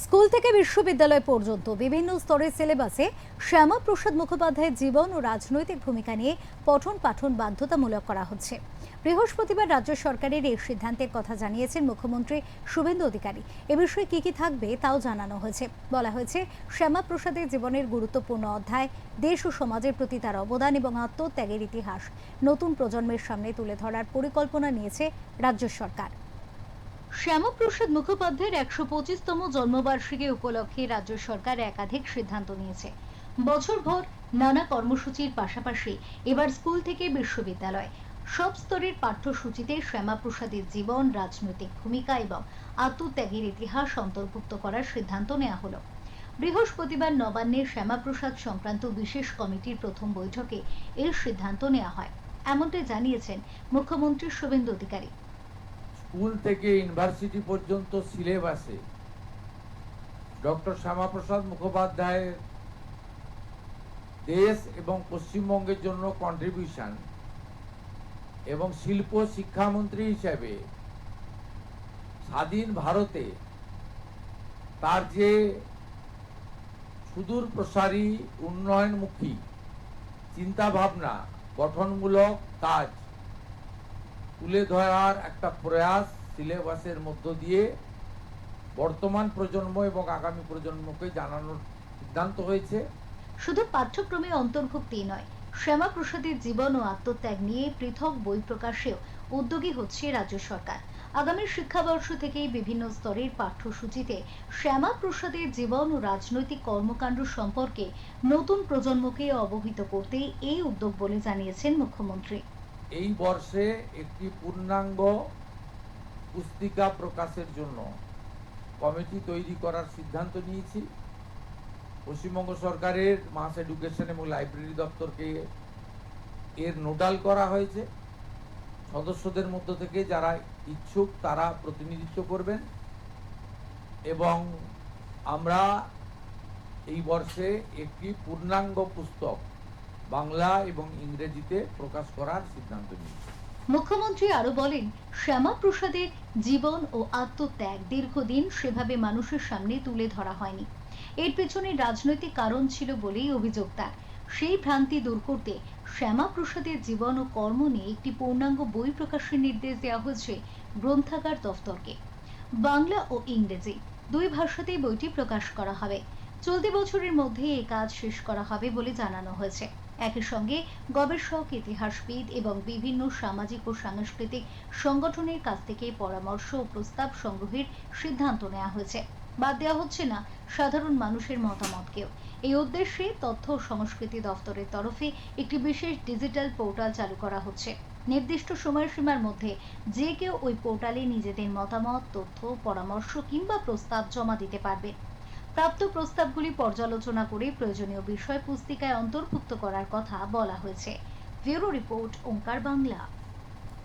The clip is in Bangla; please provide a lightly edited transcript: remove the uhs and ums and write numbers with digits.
স্কুল থেকে বিশ্ববিদ্যালয় পর্যন্ত বিভিন্ন স্তরের সিলেবাসে শ্যামাপ্রসাদ মুখোপাধ্যায়ের জীবন ও রাজনৈতিক ভূমিকা নিয়ে পঠন পাঠন বাধ্যতামূলক করা হচ্ছে। বৃহস্পতিবার রাজ্য সরকারের এই সিদ্ধান্তের কথা জানিয়েছেন মুখ্যমন্ত্রী শুভেন্দু অধিকারী। এ বিষয়ে কি থাকবে তাও জানানো হয়েছে। বলা হয়েছে, শ্যামাপ্রসাদের জীবনের গুরুত্বপূর্ণ অধ্যায়, দেশ ও সমাজের প্রতি তার অবদান এবং আত্মত্যাগের ইতিহাস নতুন প্রজন্মের সামনে তুলে ধরার পরিকল্পনা নিয়েছে রাজ্য সরকার। শ্যামাপ্রসাদ মুখোপাধ্যায়ের ১২৫তম জন্মবার্ষিকী উপলক্ষে রাজ্য সরকার একাধিক সিদ্ধান্ত নিয়েছে। বছরভর নানা কর্মসূচির পাশাপাশি এবার স্কুল থেকে বিশ্ববিদ্যালয় সব স্তরের পাঠ্যসূচিতে শ্যামাপ্রসাদের জীবন, রাজনৈতিক ভূমিকা এবং আত্মত্যাগের ইতিহাস অন্তর্ভুক্ত করার সিদ্ধান্ত নেওয়া হলো। বৃহস্পতিবার নবান্নে শ্যামাপ্রসাদ সংক্রান্ত বিশেষ কমিটির প্রথম বৈঠকে এই সিদ্ধান্ত নেওয়া হয়, এমনটাই জানিয়েছেন মুখ্যমন্ত্রী শুভেন্দু অধিকারী। স্কুল থেকে ইউনিভার্সিটি পর্যন্ত সিলেবাসে ডক্টর শ্যামাপ্রসাদ মুখোপাধ্যায়ের দেশ এবং পশ্চিমবঙ্গের জন্য কন্ট্রিবিউশন এবং শিল্প শিক্ষামন্ত্রী হিসেবে স্বাধীন ভারতে তার যে সুদূর প্রসারী উন্নয়নমুখী চিন্তাভাবনা, গঠনমূলক কাজ তুলে ধরার একটা প্রয়াস সিলেবাসের মধ্য দিয়ে বর্তমান প্রজন্ম এবং আগামী প্রজন্মকে জানানোর সিদ্ধান্ত হয়েছে। শুধু পাঠ্যক্রমে অন্তর্ভুক্তি নয়, শ্যামাপ্রসাদের জীবন ও আত্মত্যাগ নিয়ে পৃথক বই প্রকাশেও উদ্যোগী হচ্ছে রাজ্য সরকার। আগামী শিক্ষাবর্ষ থেকেই বিভিন্ন স্তরের পাঠ্যসূচিতে শ্যামাপ্রসাদের জীবন ও রাজনৈতিক কর্মকাণ্ড সম্পর্কে নতুন প্রজন্মকে অবহিত করতে এই উদ্যোগ বলে জানিয়েছেন মুখ্যমন্ত্রী। এই বর্ষে একটি পূর্ণাঙ্গ পুস্তিকা প্রকাশের জন্য কমিটি তৈরি করার সিদ্ধান্ত নিয়েছি। পশ্চিমবঙ্গ সরকারের মাস এডুকেশন এবং লাইব্রেরি দপ্তরকে এর নোডাল করা হয়েছে। সদস্যদের মধ্য থেকে যারা ইচ্ছুক তারা প্রতিনিধিত্ব করবেন এবং আমরা এই বর্ষে একটি পূর্ণাঙ্গ পুস্তক বাংলা এবং ইংরেজিতে প্রকাশ করার সিদ্ধান্ত নিয়েছি। মুখ্যমন্ত্রী আরো বলেন, শ্যামাপ্রসাদের জীবন ও আত্মত্যাগ দীর্ঘদিন সেভাবে মানুষের সামনে তুলে ধরা হয়নি। এর পেছনে রাজনৈতিক কারণ ছিল বলেই অভিযোগ তার। সেই ভ্রান্তি দূর করতে শ্যামাপ্রসাদের জীবন ও কর্ম নিয়ে একটি পূর্ণাঙ্গ বই প্রকাশের নির্দেশ দেওয়া হয়েছে গ্রন্থাগার দফতরকে। বাংলা ও ইংরেজি দুই ভাষাতেই বইটি প্রকাশ করা হবে। চলতি বছরের মধ্যে এই কাজ শেষ করা হবে বলে জানানো হয়েছে। একই সঙ্গে গবেষক, ইতিহাসবিদ এবং বিভিন্ন সামাজিক ও সাংস্কৃতিক সংগঠনের কাছ থেকে পরামর্শ ও প্রস্তাব সংগ্রহের সিদ্ধান্ত নেওয়া হয়েছে। বাদ দেওয়া হচ্ছে না সাধারণ মানুষের মতামতকেও। এই উদ্দেশ্যে তথ্য ও সংস্কৃতি দফতরের তরফে একটি বিশেষ ডিজিটাল পোর্টাল চালু করা হচ্ছে। নির্দিষ্ট সময়সীমার মধ্যে যে কেউ ওই পোর্টালে নিজেদের মতামত, তথ্য, পরামর্শ কিংবা প্রস্তাব জমা দিতে পারবে। প্রাপ্ত প্রস্তাবগুলি পর্যালোচনা করে প্রয়োজনীয় বিষয় পুস্তিকায় অন্তর্ভুক্ত করার কথা বলা হয়েছে। ব্যুরো রিপোর্ট, ওঙ্কার বাংলা।